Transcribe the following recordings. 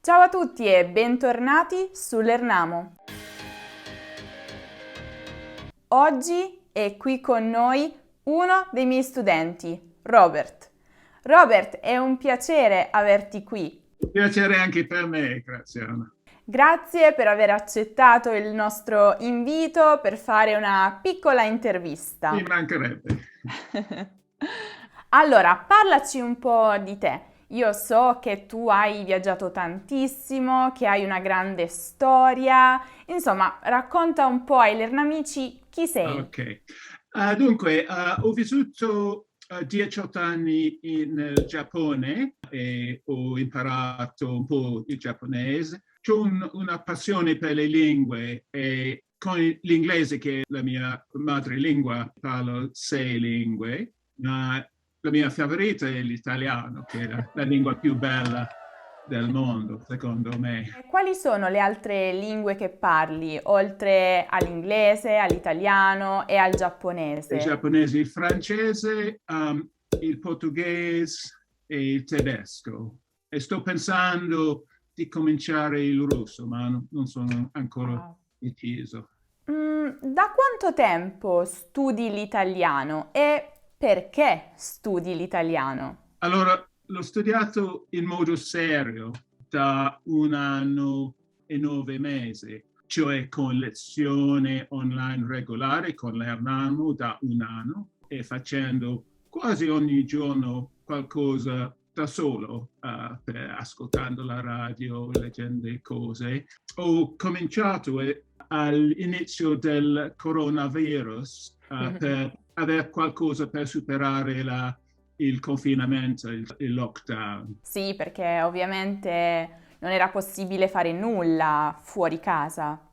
Ciao a tutti e bentornati su Lernamo. Oggi è qui con noi uno dei miei studenti, Robert. Robert, è un piacere averti qui. Piacere anche per me, Graziano. Grazie per aver accettato il nostro invito per fare una piccola Mi intervista. mancherebbe. Allora, parlaci un po' di te. Io so che tu hai viaggiato tantissimo, che hai una grande storia. Insomma, racconta un po' ai Lernamici chi sei. Ok. Dunque, ho vissuto 18 anni in Giappone e ho imparato un po' il giapponese. Ho una passione per le lingue e con l'inglese, che è la mia madrelingua, parlo 6 lingue, ma la mia favorita è l'italiano, che è la lingua più bella del mondo, secondo me. E quali sono le altre lingue che parli, oltre all'inglese, all'italiano e al Il giapponese? giapponese, il francese, il portoghese e il tedesco. E sto pensando di cominciare il russo, ma non sono ancora Wow. deciso. Da quanto tempo studi l'italiano e perché studi l'italiano? Allora, l'ho studiato in modo serio da 1 anno e 9 mesi, cioè con lezione online regolare con Lernamo da 1 anno e facendo quasi ogni giorno qualcosa da solo, ascoltando la radio, leggendo cose. Ho cominciato all'inizio del coronavirus per avere qualcosa per superare il confinamento, il lockdown. Sì, perché ovviamente non era possibile fare nulla fuori casa.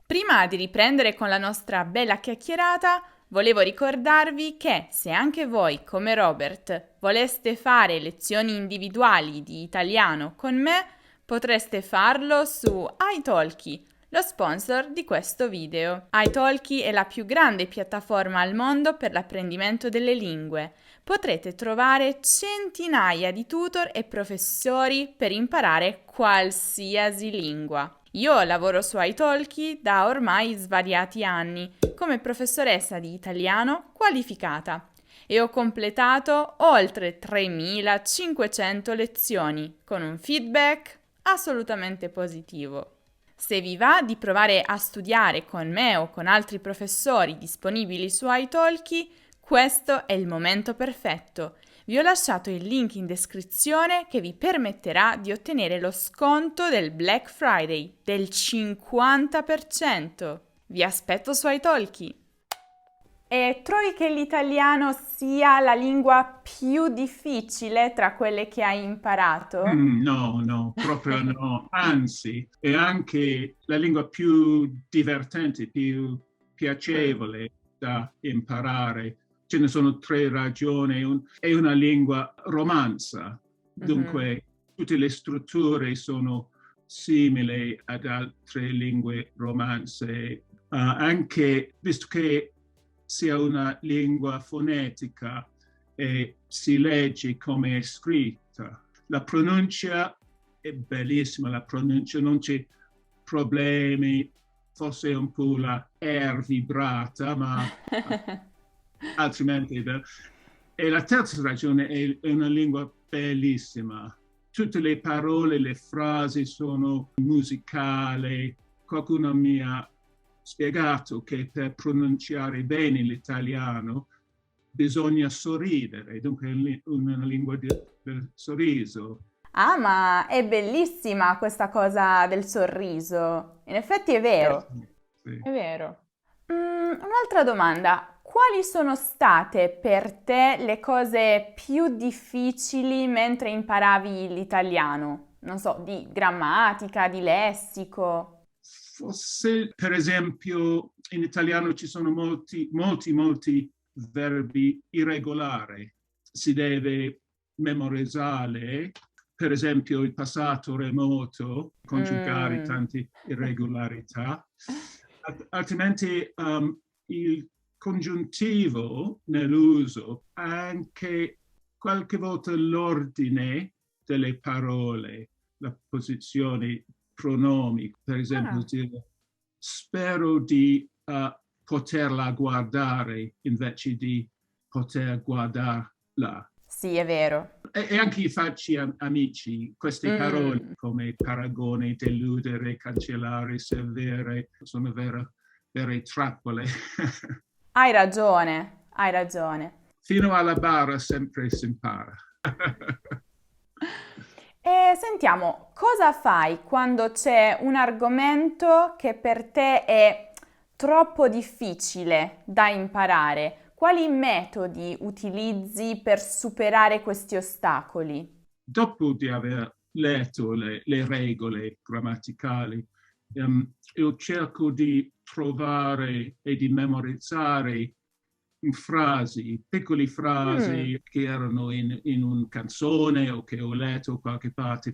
Prima di riprendere con la nostra bella chiacchierata, volevo ricordarvi che se anche voi, come Robert, voleste fare lezioni individuali di italiano con me, potreste farlo su italki, lo sponsor di questo video. italki è la più grande piattaforma al mondo per l'apprendimento delle lingue. Potrete trovare centinaia di tutor e professori per imparare qualsiasi lingua. Io lavoro su italki da ormai svariati anni come professoressa di italiano qualificata e ho completato oltre 3500 lezioni con un feedback assolutamente positivo. Se vi va di provare a studiare con me o con altri professori disponibili su italki, questo è il momento perfetto. Vi ho lasciato il link in descrizione che vi permetterà di ottenere lo sconto del Black Friday del 50%. Vi aspetto su italki! E trovi che l'italiano sia la lingua più difficile tra quelle che hai imparato? No, no, proprio no. Anzi, è anche la lingua più divertente, più piacevole da imparare. Ce ne sono 3 ragioni. È una lingua romanza, Mhm. dunque tutte le strutture sono simili ad altre lingue romanze. Anche visto che sia una lingua fonetica e si legge come è scritta. La pronuncia è bellissima, la pronuncia non c'è problemi, forse un po' la R vibrata, ma altrimenti è bello. E la terza ragione è una lingua bellissima. Tutte le parole, le frasi sono musicali. Qualcuno mi ha spiegato che per pronunciare bene l'italiano bisogna sorridere, dunque è una lingua del sorriso. Ah, ma è bellissima questa cosa del sorriso. In effetti è vero. Sì. È vero. Un'altra domanda. Quali sono state per te le cose più difficili mentre imparavi l'italiano? Non so, di grammatica, di lessico. Forse, per esempio, in italiano ci sono molti verbi irregolari. Si deve memorizzare, per esempio, il passato remoto, congiugare Mm. tante irregolarità. Altrimenti, il congiuntivo nell'uso, anche qualche volta l'ordine delle parole. la posizione pronomi, per esempio Ah. dire spero di poterla guardare invece di poter guardarla. Sì, è vero. E anche i facci amici, queste parole Mm. come paragone, deludere, cancellare, servire, sono vere trappole. Hai ragione, hai ragione. Fino alla bara sempre si impara. E sentiamo, cosa fai quando c'è un argomento che per te è troppo difficile da imparare? Quali metodi utilizzi per superare questi ostacoli? Dopo di aver letto le regole grammaticali, io cerco di trovare e di memorizzare frasi, piccole Mm. frasi che erano in una canzone o che ho letto da qualche parte.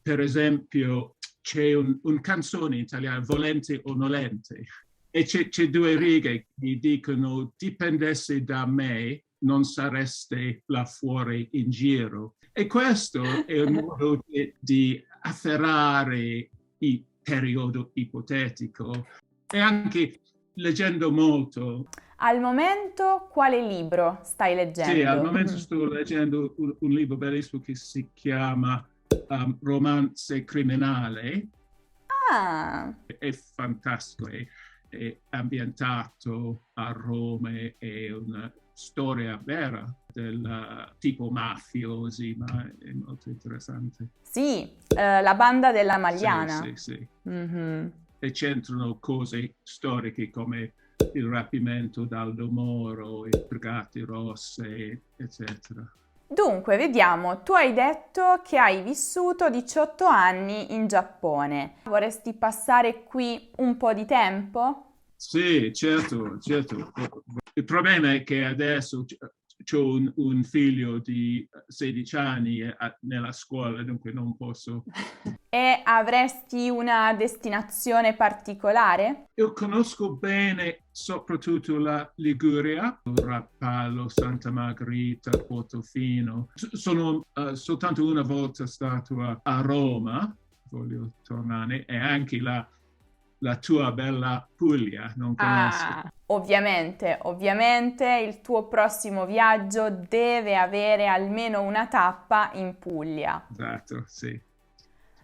Per esempio, c'è un canzone in italiano, Volente o Nolente, e c'è due righe che dicono dipendesse da me non sareste là fuori in giro. E questo è un modo di afferrare il periodo ipotetico. E anche leggendo molto. Al momento, quale libro stai Sì, al leggendo? momento sto leggendo un libro bellissimo che si chiama Romance criminale. Ah, È fantastico, è ambientato a Roma, è una storia vera del tipo mafiosi, ma è molto interessante. sì, La banda della Sì, Magliana. sì, sì. Mhm. E c'entrano cose storiche come il rapimento d'Aldo Moro, i Brigate Rosse, eccetera. Dunque, vediamo, tu hai detto che hai vissuto 18 anni in Giappone. Vorresti passare qui un po' di tempo? Sì, certo, certo. Il problema è che adesso ho un figlio di 16 anni nella scuola, dunque non posso. E avresti una destinazione particolare? Io conosco bene soprattutto la Liguria, Rapallo, Santa Margherita, Portofino. Sono soltanto una volta stato a Roma, voglio tornare, e anche la tua bella Puglia, non conosco. Ah, ovviamente il tuo prossimo viaggio deve avere almeno una tappa in Puglia. Esatto, sì.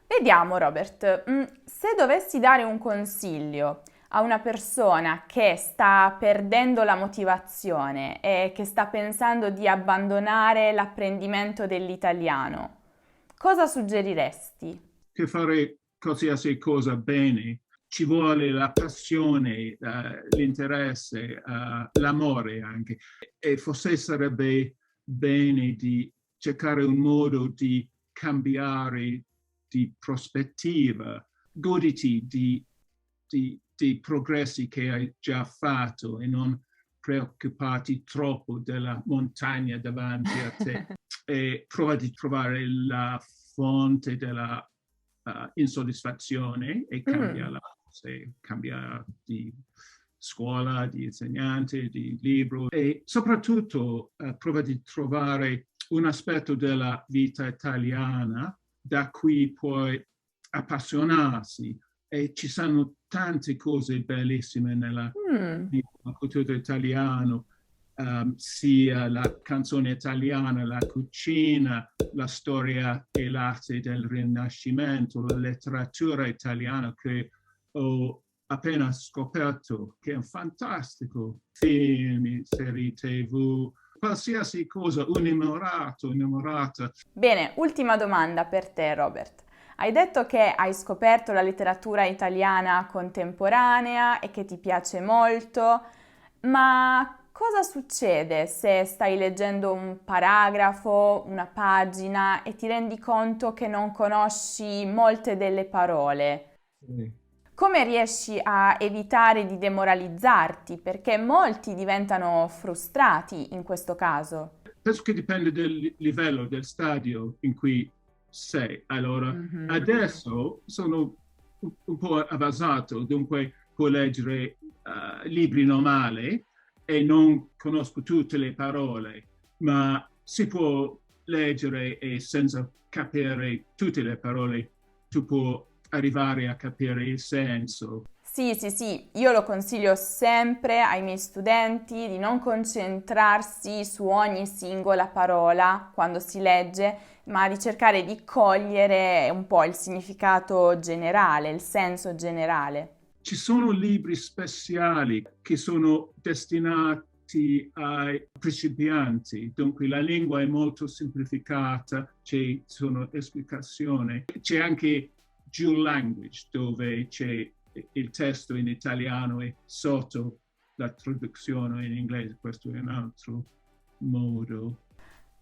Vediamo, Robert, se dovessi dare un consiglio a una persona che sta perdendo la motivazione e che sta pensando di abbandonare l'apprendimento dell'italiano, cosa suggeriresti? Che fare qualsiasi cosa bene ci vuole la passione, l'interesse, l'amore anche. E forse sarebbe bene di cercare un modo di cambiare di prospettiva. Goditi di progressi che hai già fatto e non preoccuparti troppo della montagna davanti a te. E prova di trovare la fonte della insoddisfazione e Mm. cambiarla, se cambia di scuola, di insegnante, di libro e soprattutto prova di trovare un aspetto della vita italiana da cui puoi appassionarsi e ci sono tante cose bellissime nella Mm. cultura italiana, sia la canzone italiana, la cucina, la storia e l'arte del Rinascimento, la letteratura italiana che ho appena scoperto, che è un fantastico film, serie TV, qualsiasi cosa, innamorata. Bene, ultima domanda per te, Robert. Hai detto che hai scoperto la letteratura italiana contemporanea e che ti piace molto, ma cosa succede se stai leggendo un paragrafo, una pagina e ti rendi conto che non conosci molte delle parole? Sì. Come riesci a evitare di demoralizzarti? Perché molti diventano frustrati in questo caso. Penso che dipende del livello, del stadio in cui sei. Allora, Mhm. adesso sono un po' avanzato, dunque puoi leggere libri normali e non conosco tutte le parole, ma si può leggere e senza capire tutte le parole tu puoi arrivare a capire il senso. Sì, io lo consiglio sempre ai miei studenti di non concentrarsi su ogni singola parola quando si legge, ma di cercare di cogliere un po' il significato generale, il senso generale. Ci sono libri speciali che sono destinati ai principianti, dunque la lingua è molto semplificata, ci sono spiegazioni. C'è anche Dual Language, dove c'è il testo in italiano e sotto la traduzione in inglese, questo è un altro modo.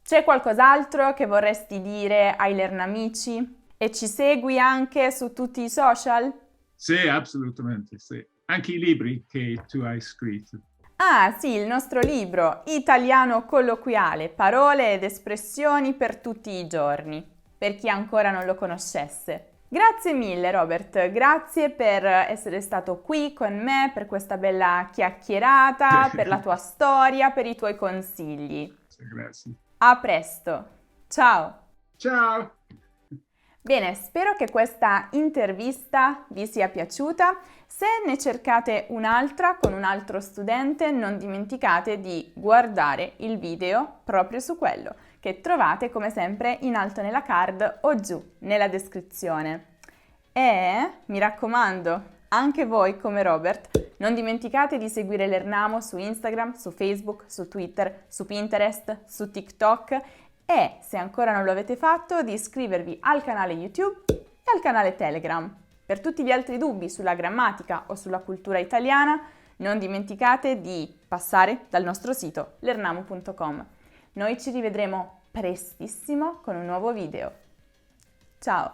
C'è qualcos'altro che vorresti dire ai Lernamici? E ci segui anche su tutti i social? Sì, assolutamente, sì. Anche i libri che tu hai scritto. Ah, sì, il nostro libro, Italiano colloquiale, parole ed espressioni per tutti i giorni, per chi ancora non lo conoscesse. Grazie mille Robert, grazie per essere stato qui con me, per questa bella chiacchierata, per la tua storia, per i tuoi consigli. Grazie. A presto, ciao! Ciao! Bene, spero che questa intervista vi sia piaciuta. Se ne cercate un'altra con un altro studente, non dimenticate di guardare il video proprio su quello, che trovate come sempre in alto nella card o giù nella descrizione. E mi raccomando, anche voi come Robert, non dimenticate di seguire l'Ernamo su Instagram, su Facebook, su Twitter, su Pinterest, su TikTok e, se ancora non lo avete fatto, di iscrivervi al canale YouTube e al canale Telegram. Per tutti gli altri dubbi sulla grammatica o sulla cultura italiana, non dimenticate di passare dal nostro sito lernamo.com. Noi ci rivedremo prestissimo con un nuovo video. Ciao!